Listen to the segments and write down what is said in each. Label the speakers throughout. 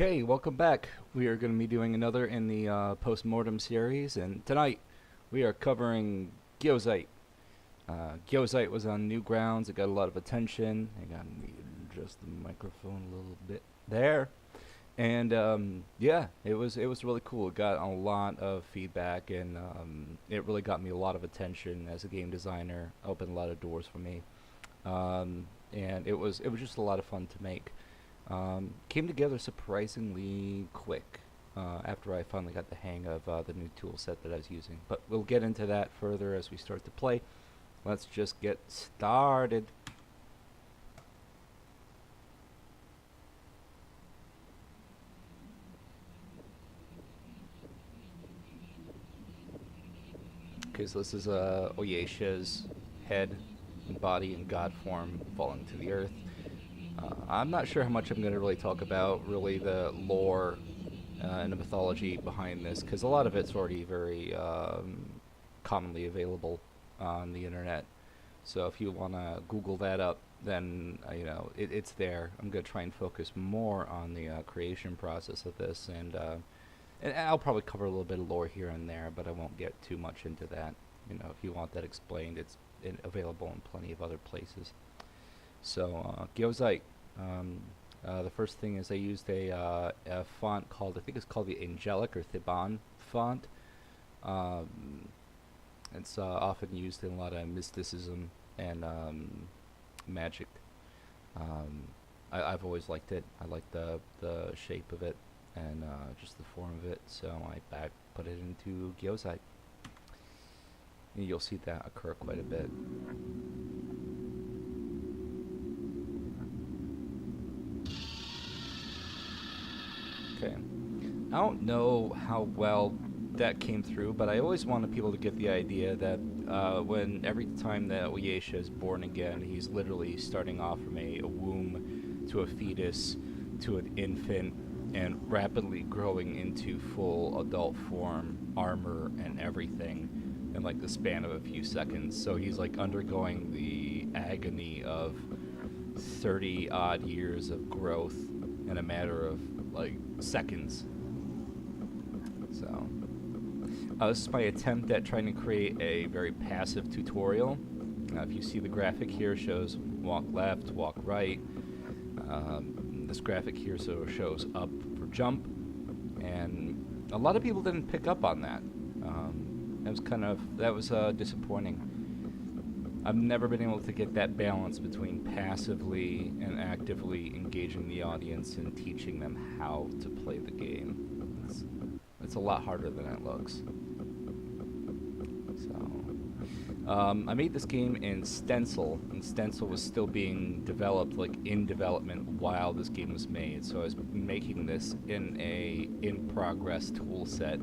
Speaker 1: Okay, welcome back. We are going to be doing another in the Postmortem series, and tonight we are covering Gyossait. Gyossait was on Newgrounds. It got a lot of attention. I got me adjust the microphone a little bit there, and yeah, it was really cool. It got a lot of feedback, and it really got me a lot of attention as a game designer. Opened a lot of doors for me, and it was just a lot of fun to make. Came together surprisingly quick after I finally got the hang of the new tool set that I was using. But we'll get into that further as we start to play. Let's just get started. Okay, so this is Oyasha's head and body and god form falling to the earth. I'm not sure how much I'm going to really talk about really the lore and the mythology behind this, because a lot of it's already very commonly available on the internet. So if you want to Google that up, then it's there. I'm going to try and focus more on the creation process of this, and I'll probably cover a little bit of lore here and there, but I won't get too much into that. If you want that explained, it's available in plenty of other places. So Gyossait. The first thing is I used a font called, I think it's called the Angelic or Theban font. It's often used in a lot of mysticism and magic. I've always liked it. I like the shape of it and just the form of it. So I put it into Gyossait. And you'll see that occur quite a bit. Okay. I don't know how well that came through, but I always wanted people to get the idea that when every time that Oyasha is born again, he's literally starting off from a womb to a fetus to an infant and rapidly growing into full adult form, armor, and everything in like the span of a few seconds. So he's like undergoing the agony of 30 odd years of growth in a matter of like seconds. So this is my attempt at trying to create a very passive tutorial. If you see the graphic here, shows walk left, walk right. This graphic here shows up for jump, and a lot of people didn't pick up on that. That was disappointing. I've never been able to get that balance between passively and actively engaging the audience and teaching them how to play the game. It's a lot harder than it looks. So, I made this game in Stencyl, and Stencyl was still being developed, like in development while this game was made. So I was making this in a in-progress tool set.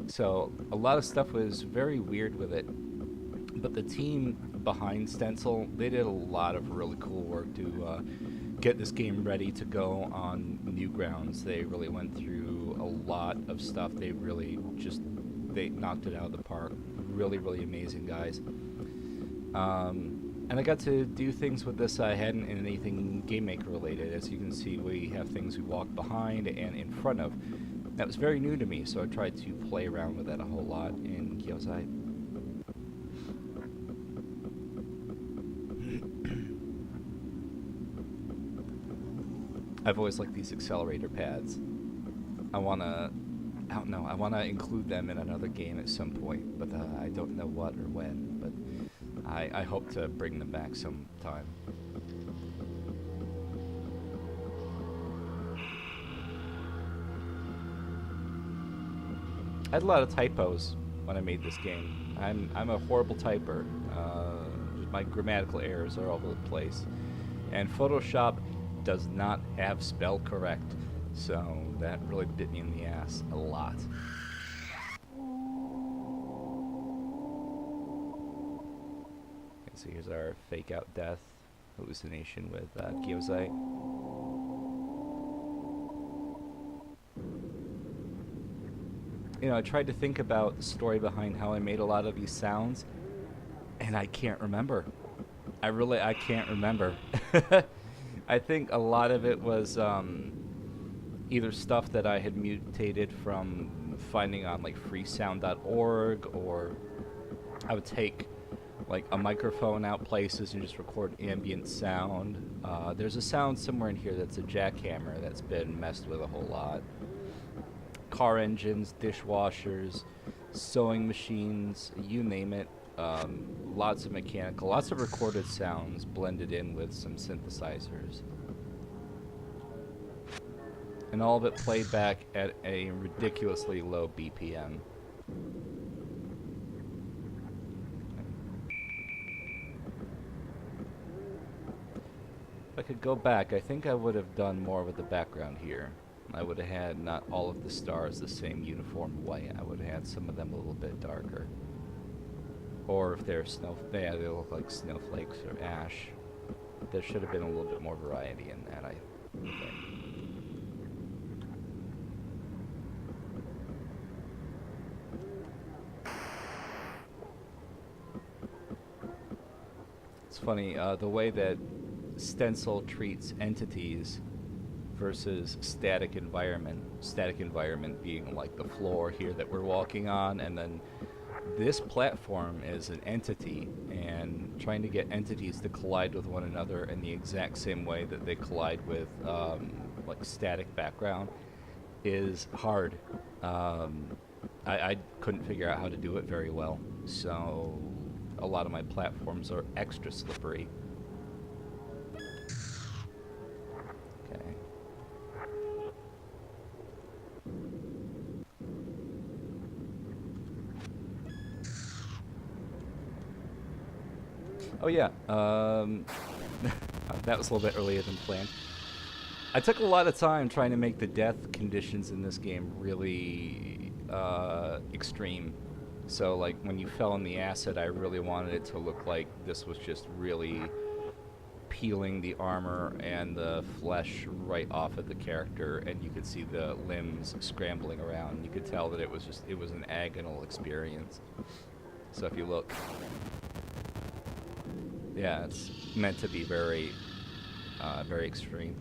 Speaker 1: So a lot of stuff was very weird with it. But the team behind Stencyl, they did a lot of really cool work to get this game ready to go on Newgrounds. They really went through a lot of stuff. They knocked it out of the park. Really, really amazing guys. And I got to do things with this I hadn't in anything Game Maker related. As you can see, we have things we walk behind and in front of. That was very new to me, so I tried to play around with that a whole lot in Gyossait. I've always liked these accelerator pads. I don't know, I wanna include them in another game at some point, but I don't know what or when, but I hope to bring them back sometime. I had a lot of typos when I made this game. I'm a horrible typer. My grammatical errors are all over the place. And Photoshop does not have spell correct, so that really bit me in the ass a lot. Okay, so here's our fake out death hallucination with Gyossait. I tried to think about the story behind how I made a lot of these sounds, and I can't remember. I can't remember. I think a lot of it was either stuff that I had mutated from finding on like freesound.org, or I would take like a microphone out places and just record ambient sound. There's a sound somewhere in here that's a jackhammer that's been messed with a whole lot. Car engines, dishwashers, sewing machines, you name it. Lots of mechanical, lots of recorded sounds blended in with some synthesizers. And all of it played back at a ridiculously low BPM. If I could go back, I think I would have done more with the background here. I would have had not all of the stars the same uniform white. I would have had some of them a little bit darker. Or if they're they look like snowflakes or ash. There should have been a little bit more variety in that, I think. It's funny, the way that Stencyl treats entities versus static environment. Static environment being like the floor here that we're walking on, and then this platform is an entity, and trying to get entities to collide with one another in the exact same way that they collide with like static background is hard. I couldn't figure out how to do it very well, so a lot of my platforms are extra slippery. Okay. Oh yeah, that was a little bit earlier than planned. I took a lot of time trying to make the death conditions in this game really extreme. So like when you fell in the acid, I really wanted it to look like this was just really peeling the armor and the flesh right off of the character, and you could see the limbs scrambling around. You could tell that it was an agonal experience. So if you look, yeah, it's meant to be very, very extreme.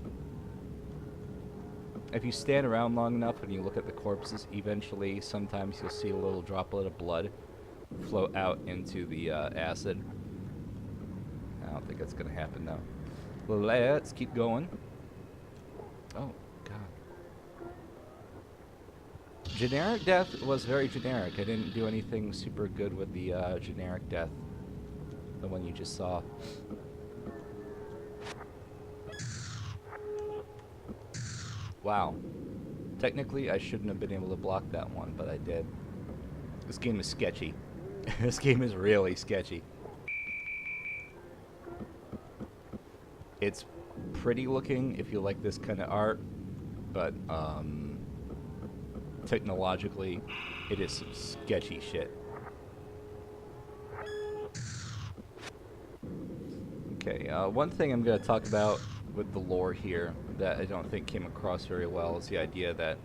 Speaker 1: If you stand around long enough and you look at the corpses, eventually, sometimes you'll see a little droplet of blood float out into the acid. I don't think that's going to happen now. Let's keep going. Oh, God. Generic death was very generic. I didn't do anything super good with the generic death. The one you just saw. Wow. Technically, I shouldn't have been able to block that one, but I did. This game is sketchy. This game is really sketchy. It's pretty looking if you like this kind of art, but technologically, it is some sketchy shit. Okay, one thing I'm going to talk about with the lore here that I don't think came across very well is the idea that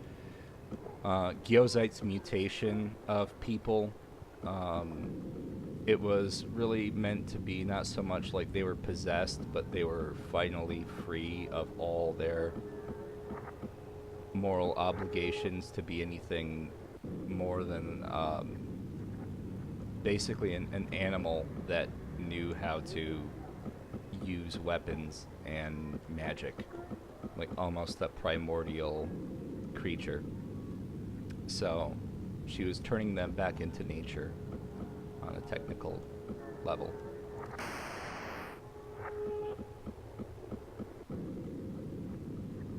Speaker 1: Gyossait's mutation of people, it was really meant to be not so much like they were possessed, but they were finally free of all their moral obligations to be anything more than basically an animal that knew how to use weapons and magic, like almost a primordial creature. So she was turning them back into nature on a technical level.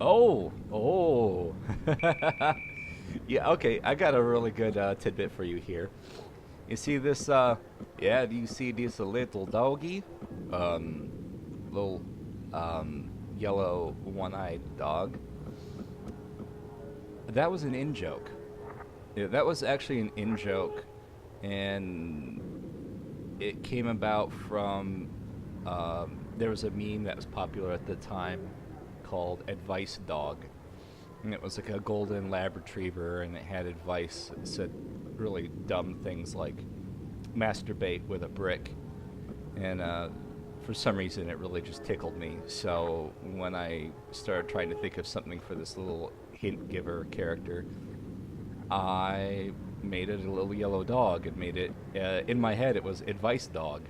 Speaker 1: Oh. Yeah, okay, I got a really good tidbit for you here. You see this, yeah, do you see this little doggy? Little, yellow, one-eyed dog. That was an in-joke. Yeah, that was actually an in-joke, and it came about from, there was a meme that was popular at the time called Advice Dog. And it was like a golden lab retriever, and it had advice. It said really dumb things like masturbate with a brick. And for some reason, it really just tickled me. So when I started trying to think of something for this little hint giver character, I made it a little yellow dog and made it, in my head, it was advice dog.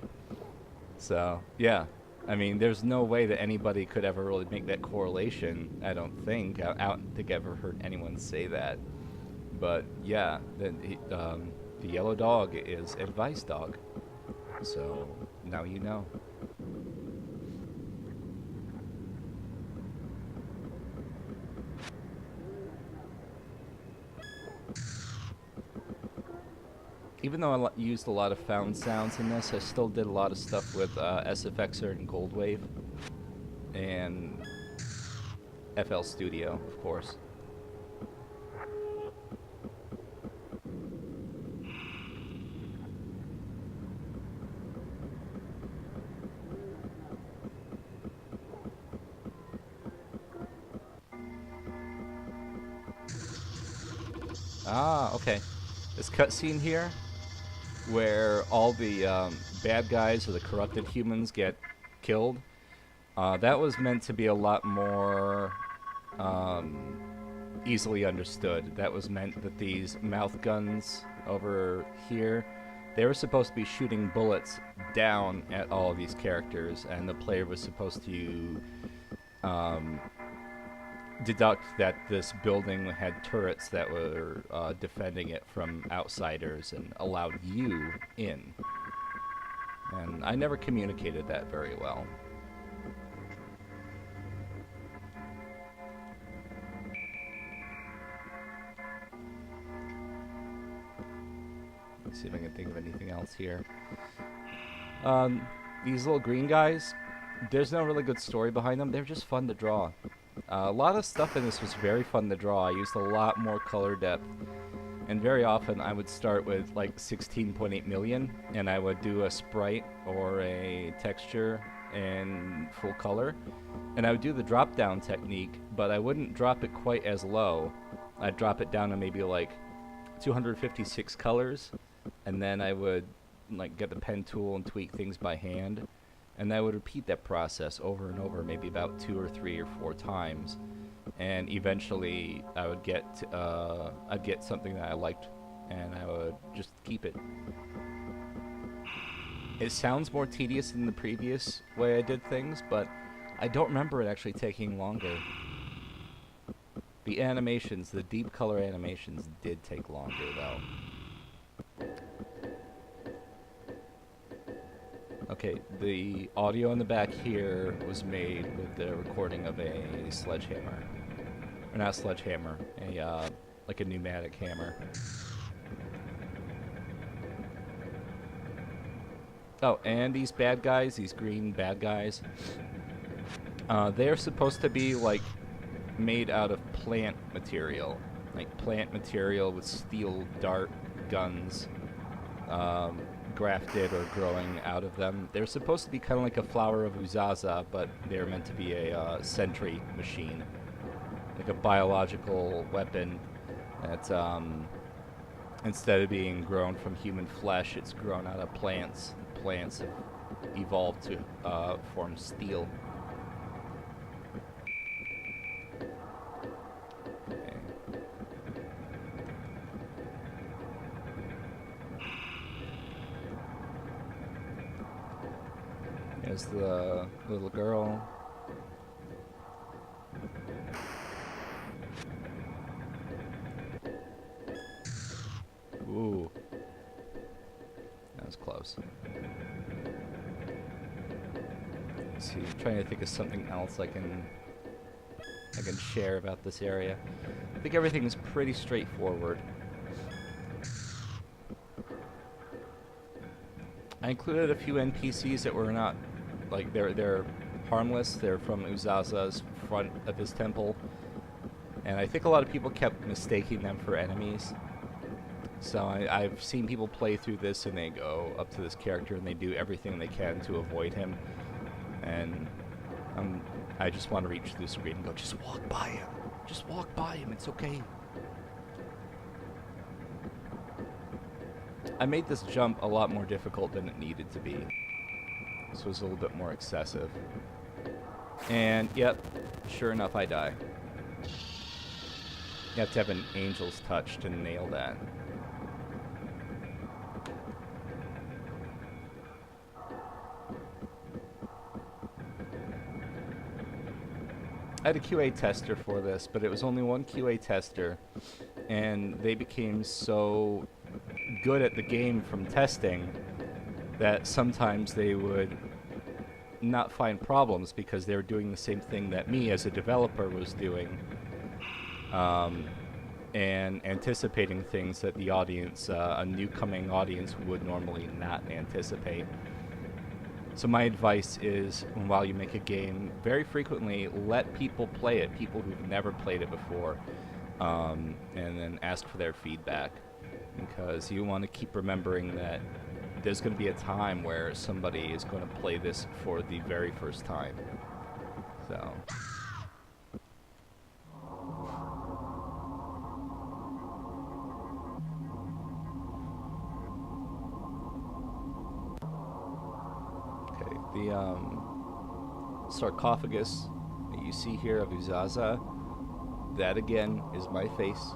Speaker 1: So, yeah. I mean, there's no way that anybody could ever really make that correlation, I don't think. I don't think I've ever heard anyone say that. But, yeah, the yellow dog is advice dog. So, now you know. Even though I used a lot of found sounds in this, I still did a lot of stuff with SFXer and Goldwave. And FL Studio, of course. Ah, okay. This cutscene here, where all the bad guys or the corrupted humans get killed, that was meant to be a lot more easily understood. That was meant that these mouth guns over here, they were supposed to be shooting bullets down at all of these characters, and the player was supposed to deduct that this building had turrets that were defending it from outsiders and allowed you in. And I never communicated that very well. Let's see if I can think of anything else here. These little green guys, there's no really good story behind them. They're just fun to draw. A lot of stuff in this was very fun to draw. I used a lot more color depth. And very often I would start with like 16.8 million and I would do a sprite or a texture in full color. And I would do the drop down technique, but I wouldn't drop it quite as low. I'd drop it down to maybe like 256 colors, and then I would like get the pen tool and tweak things by hand. And I would repeat that process over and over, maybe about 2 or 3 or 4 times, and eventually I would get I'd get something that I liked, and I would just keep it. It sounds more tedious than the previous way I did things, but I don't remember it actually taking longer. The animations, the deep color animations, did take longer though. Okay, the audio in the back here was made with the recording of a sledgehammer. Or not a sledgehammer, like a pneumatic hammer. Oh, and these bad guys, these green bad guys, they're supposed to be like made out of plant material. Like plant material with steel dart guns. Grafted or growing out of them. They're supposed to be kind of like a flower of Uzaza, but they're meant to be a sentry machine, like a biological weapon that instead of being grown from human flesh, it's grown out of plants. Plants have evolved to form steel. There's the little girl. Ooh. That was close. Let's see, I'm trying to think of something else I can share about this area. I think everything is pretty straightforward. I included a few NPCs that were not, like, they're harmless. They're from Uzaza's front of his temple. And I think a lot of people kept mistaking them for enemies. So I've seen people play through this and they go up to this character and they do everything they can to avoid him. And I just want to reach through the screen and go, just walk by him. Just walk by him. It's okay. I made this jump a lot more difficult than it needed to be. This was a little bit more excessive. And, yep, sure enough, I die. You have to have an angel's touch to nail that. I had a QA tester for this, but it was only one QA tester, and they became so good at the game from testing that sometimes they would not find problems because they were doing the same thing that me as a developer was doing, and anticipating things that the audience, a new coming audience, would normally not anticipate. So my advice is, while you make a game, very frequently let people play it, people who've never played it before, and then ask for their feedback, because you want to keep remembering that there's going to be a time where somebody is going to play this for the very first time. So... The sarcophagus that you see here of Uzaza, that again is my face.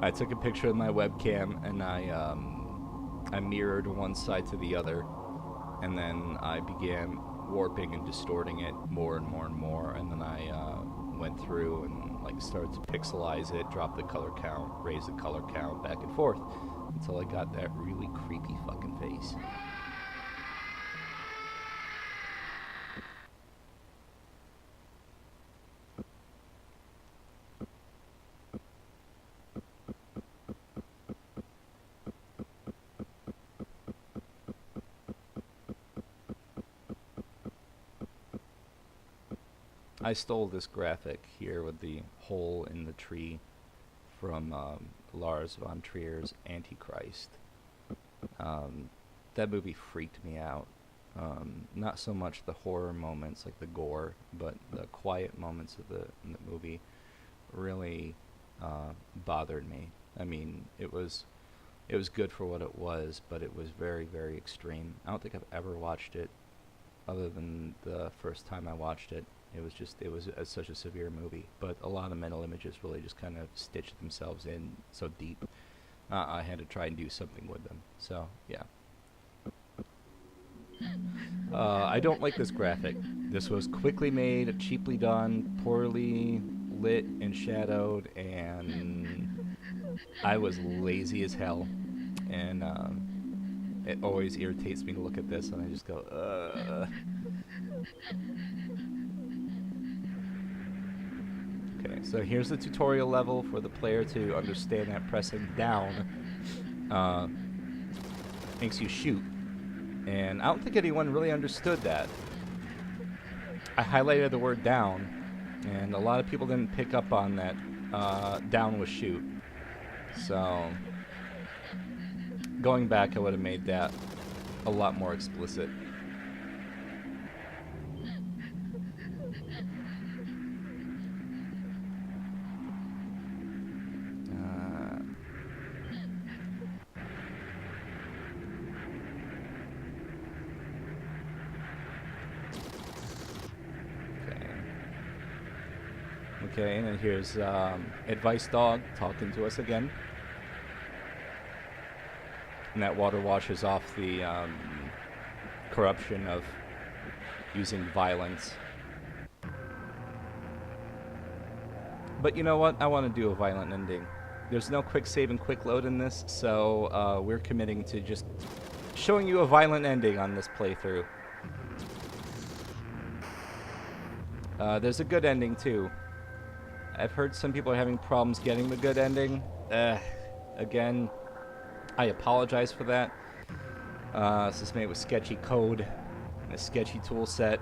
Speaker 1: I took a picture with my webcam and I mirrored one side to the other, and then I began warping and distorting it more and more and more, and then I went through and like started to pixelize it, drop the color count, raise the color count, back and forth until I got that really creepy fucking face. I stole this graphic here with the hole in the tree from Lars von Trier's Antichrist. That movie freaked me out. Not so much the horror moments, like the gore, but the quiet moments of in the movie really bothered me. I mean, it was good for what it was, but it was very, very extreme. I don't think I've ever watched it other than the first time I watched it. It was such a severe movie, but a lot of the mental images really just kind of stitched themselves in so deep. I had to try and do something with them. So, yeah. I don't like this graphic. This was quickly made, cheaply done, poorly lit and shadowed, and I was lazy as hell. And it always irritates me to look at this, and I just go, ugh. Okay, so here's the tutorial level for the player to understand that pressing down makes you shoot. And I don't think anyone really understood that. I highlighted the word down, and a lot of people didn't pick up on that down was shoot. So, going back, I would have made that a lot more explicit. Okay, and then here's Advice Dog talking to us again. And that water washes off the corruption of using violence. But you know what? I want to do a violent ending. There's no quick save and quick load in this, so we're committing to just showing you a violent ending on this playthrough. There's a good ending, too. I've heard some people are having problems getting the good ending. Again, I apologize for that. This is made with sketchy code and a sketchy tool set,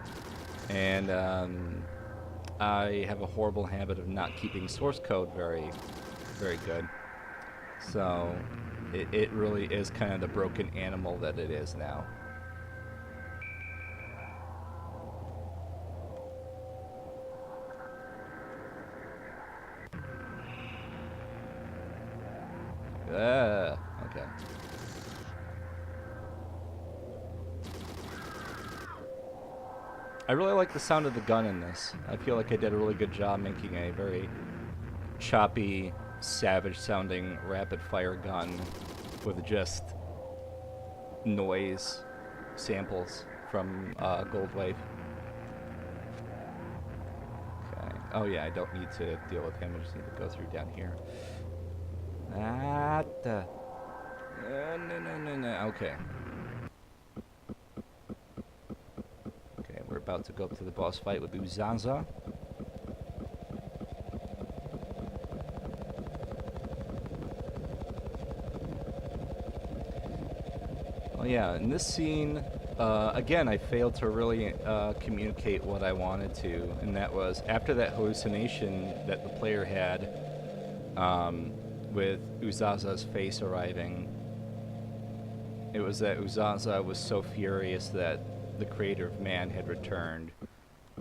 Speaker 1: and I have a horrible habit of not keeping source code very, very good. So it really is kind of the broken animal that it is now. Okay. I really like the sound of the gun in this. I feel like I did a really good job making a very choppy, savage-sounding rapid-fire gun with just noise samples from Goldwave. Okay. Oh yeah, I don't need to deal with him. I just need to go through down here. No. Okay. Okay, we're about to go up to the boss fight with Uzaza. Oh yeah, in this scene, again, I failed to really communicate what I wanted to, and that was after that hallucination that the player had with Uzaza's face arriving. It was that Uzaza was so furious that the creator of man had returned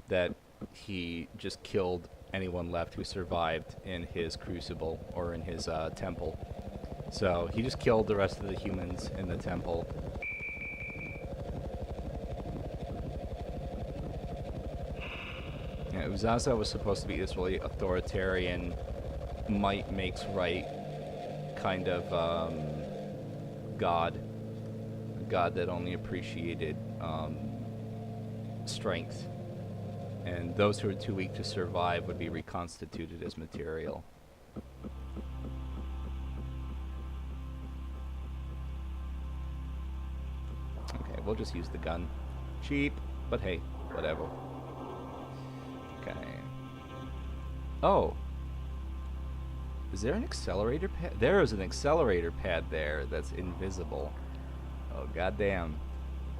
Speaker 1: that he just killed anyone left who survived in his crucible or in his temple. So he just killed the rest of the humans in the temple. Yeah, Uzaza was supposed to be this really authoritarian, might makes right kind of god. A god that only appreciated strength. And those who were too weak to survive would be reconstituted as material. Okay, we'll just use the gun. Cheap, but hey, whatever. Okay. Oh. Is there an accelerator pad? There is an accelerator pad there that's invisible. Oh, goddamn.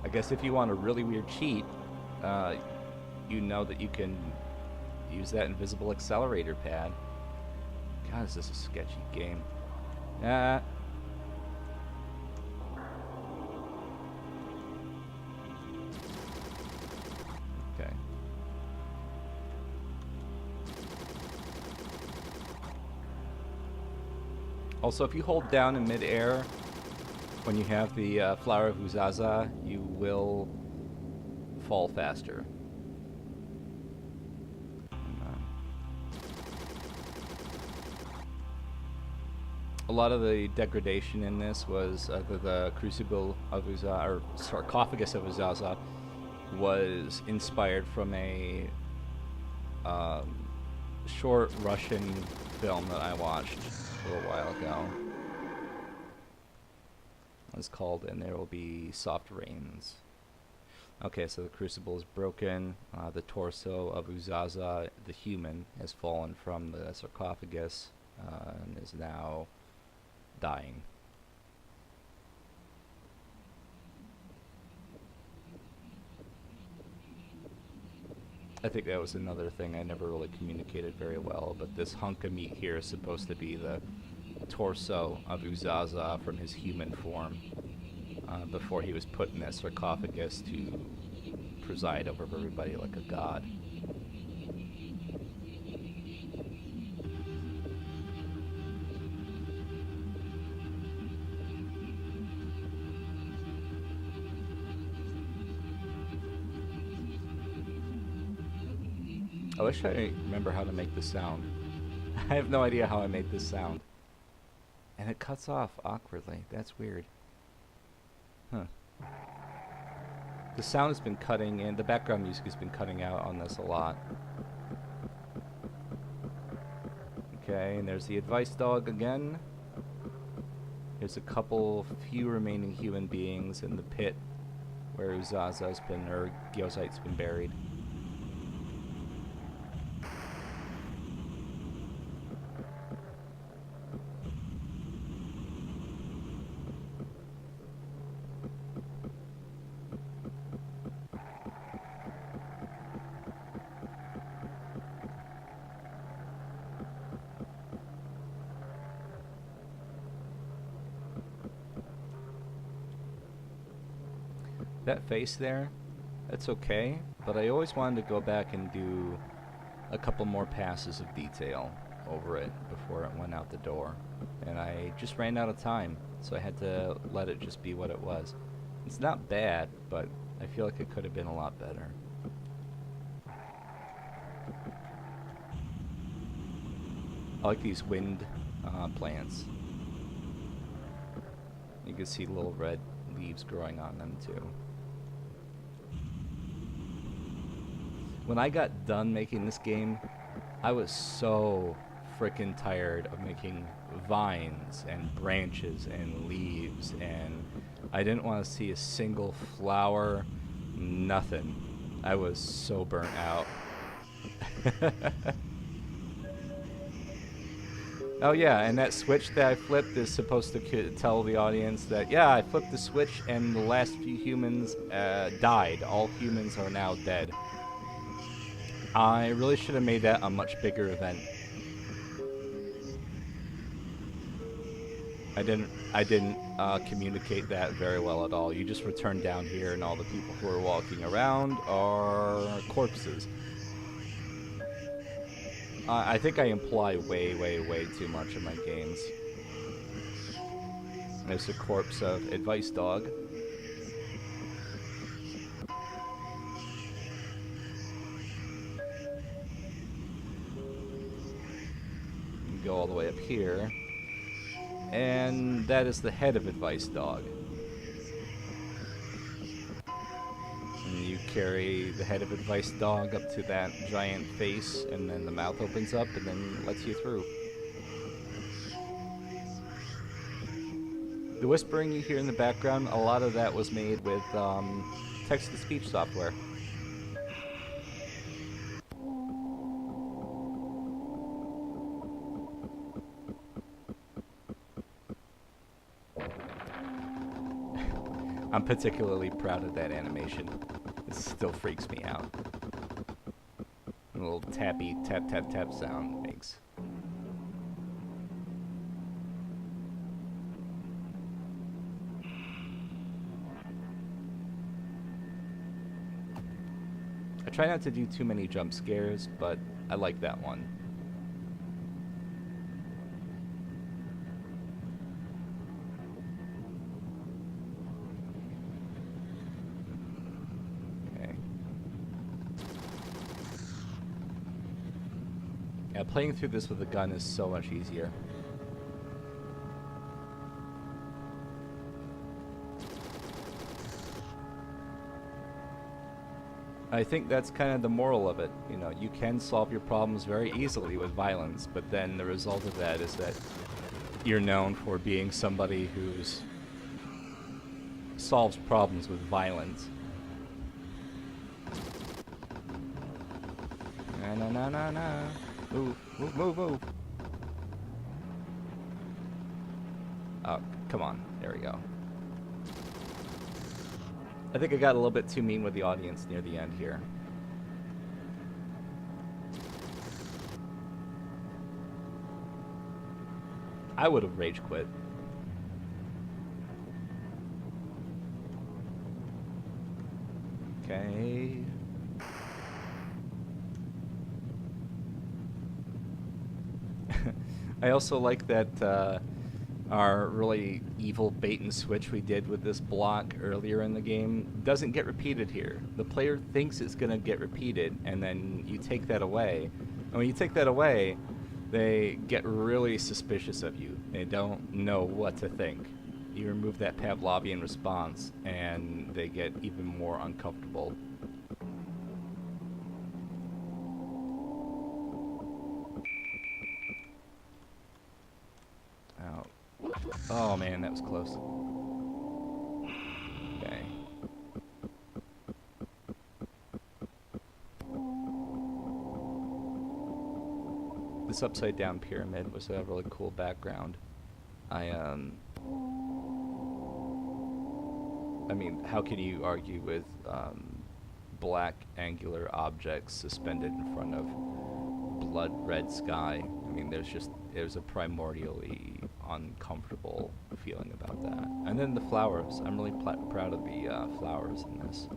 Speaker 1: I guess if you want a really weird cheat, you know that you can use that invisible accelerator pad. God, is this a sketchy game? Okay. Also, if you hold down in midair when you have the Flower of Uzaza, you will fall faster. A lot of the degradation in this was the Crucible of Uzaza, or Sarcophagus of Uzaza, was inspired from a short Russian film that I watched a little while ago. It's called And There Will Be Soft Rains. Okay, so the crucible is broken. The torso of Uzaza, the human, has fallen from the sarcophagus and is now dying. I think that was another thing I never really communicated very well, but this hunk of meat here is supposed to be the torso of Uzaza from his human form before he was put in that sarcophagus to preside over everybody like a god. I wish I remember how to make this sound. I have no idea how I made this sound. And it cuts off awkwardly. That's weird. Huh. The sound has been cutting in. The background music has been cutting out on this a lot. Okay, and there's the advice dog again. There's a few remaining human beings in the pit where Uzaza's been, or Gyossait's been buried. That face there, that's okay, but I always wanted to go back and do a couple more passes of detail over it before it went out the door. And I just ran out of time, so I had to let it just be what it was. It's not bad, but I feel like it could have been a lot better. I like these wind plants. You can see little red leaves growing on them too. When I got done making this game, I was so freaking tired of making vines and branches and leaves, and I didn't want to see a single flower, nothing. I was so burnt out. Oh yeah, and that switch that I flipped is supposed to tell the audience that, yeah, I flipped the switch and the last few humans died. All humans are now dead. I really should have made that a much bigger event. I didn't communicate that very well at all. You just return down here and all the people who are walking around are corpses. I think I imply way, way, way too much in my games. There's a corpse of Advice Dog. You go all the way up here. And that is the head of Advice Dog. And you carry the head of Advice Dog up to that giant face, and then the mouth opens up and then lets you through. The whispering you hear in the background, a lot of that was made with text-to-speech software. I'm particularly proud of that animation. It still freaks me out. A little tappy tap tap tap sound it makes. I try not to do too many jump scares, but I like that one. Yeah, playing through this with a gun is so much easier. I think that's kind of the moral of it. You know, you can solve your problems very easily with violence, but then the result of that is that you're known for being somebody who's solves problems with violence. Na na na na. Move, move, move, move. Oh, come on. There we go. I think I got a little bit too mean with the audience near the end here. I would have rage quit. Okay. I also like that our really evil bait and switch we did with this block earlier in the game doesn't get repeated here. The player thinks it's going to get repeated, and then you take that away. And when you take that away, they get really suspicious of you. They don't know what to think. You remove that Pavlovian response, and they get even more uncomfortable. Oh man, that was close. Okay. This upside down pyramid was a really cool background. I mean, how can you argue with black angular objects suspended in front of blood red sky? I mean, there's a primordially uncomfortable feeling about that. And then the flowers. I'm really proud of the flowers in this.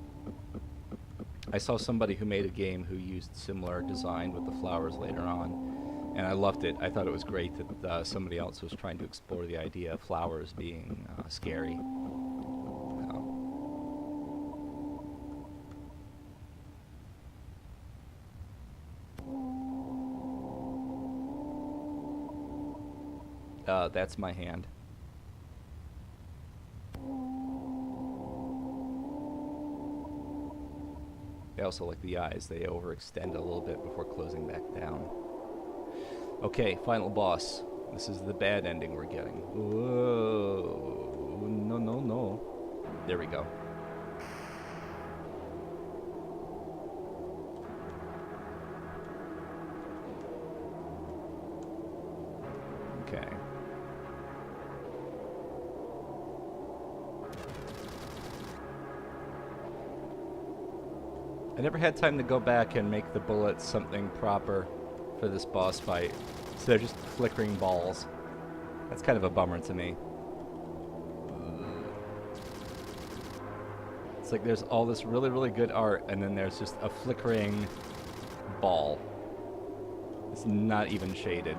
Speaker 1: I saw somebody who made a game who used similar design with the flowers later on, and I loved it. I thought it was great that somebody else was trying to explore the idea of flowers being scary. That's my hand. They also like the eyes. They overextend a little bit before closing back down. Okay, final boss. This is the bad ending we're getting. Whoa. No, no, no. There we go. Okay. I never had time to go back and make the bullets something proper for this boss fight. So they're just flickering balls. That's kind of a bummer to me. It's like there's all this really, really good art, and then there's just a flickering ball. It's not even shaded.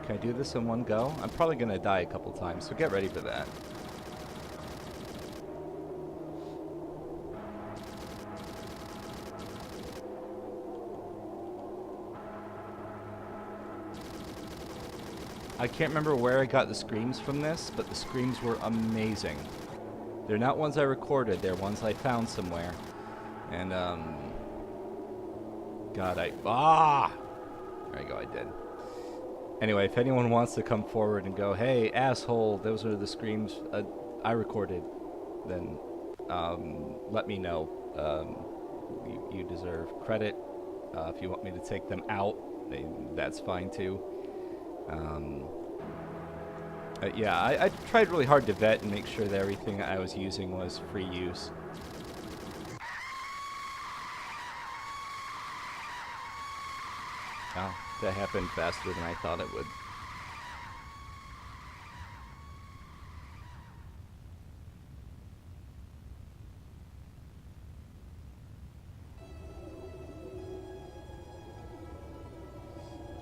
Speaker 1: Can I do this in one go? I'm probably going to die a couple times, so get ready for that. I can't remember where I got the screams from this, but the screams were amazing. They're not ones I recorded, they're ones I found somewhere. And, God, there you go, I did. Anyway, if anyone wants to come forward and go, hey, asshole, those are the screams I recorded, then let me know. You deserve credit. If you want me to take them out, that's fine too. Yeah, I tried really hard to vet and make sure that everything I was using was free use. Oh, that happened faster than I thought it would.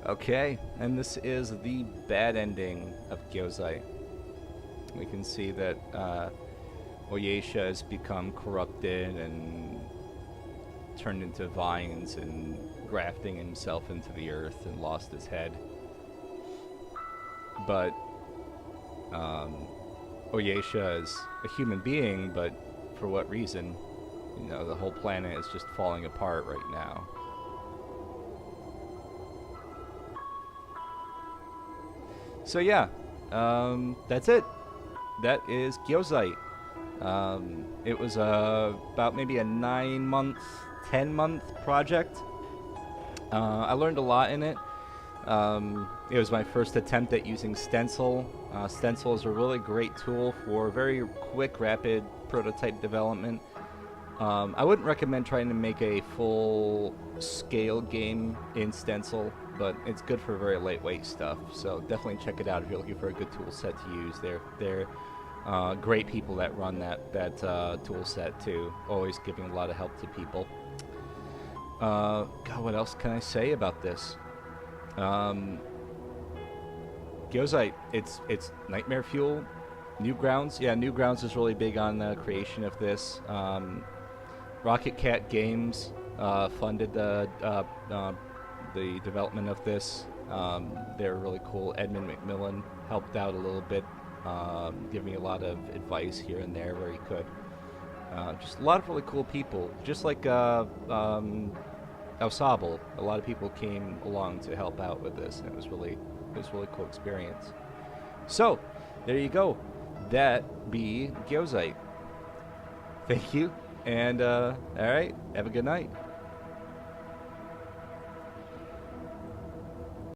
Speaker 1: Okay, and this is the bad ending of Gyossait. We can see that Oyasha has become corrupted and turned into vines and grafting himself into the earth and lost his head. But Oyasha is a human being, but for what reason? You know, the whole planet is just falling apart right now. So yeah, that's it. That is Gyossait. It was about maybe a 9-month, 10-month project. I learned a lot in it. It was my first attempt at using Stencyl. Stencyl is a really great tool for very quick, rapid prototype development. I wouldn't recommend trying to make a full-scale game in Stencyl, but it's good for very lightweight stuff. So definitely check it out if you're looking for a good tool set to use. They're great people that run that tool set too. Always giving a lot of help to people. God, what else can I say about this? Gyossait, it's Nightmare Fuel. Newgrounds, yeah, Newgrounds is really big on the creation of this. Rocket Cat Games funded the development of this. They're really cool. Edmund McMillan helped out a little bit, giving me a lot of advice here and there where he could. Just a lot of really cool people. Just like El Sabel, a lot of people came along to help out with this, and it was really cool experience. So there you go. That be Gyossait. Thank you, and all right, have a good night.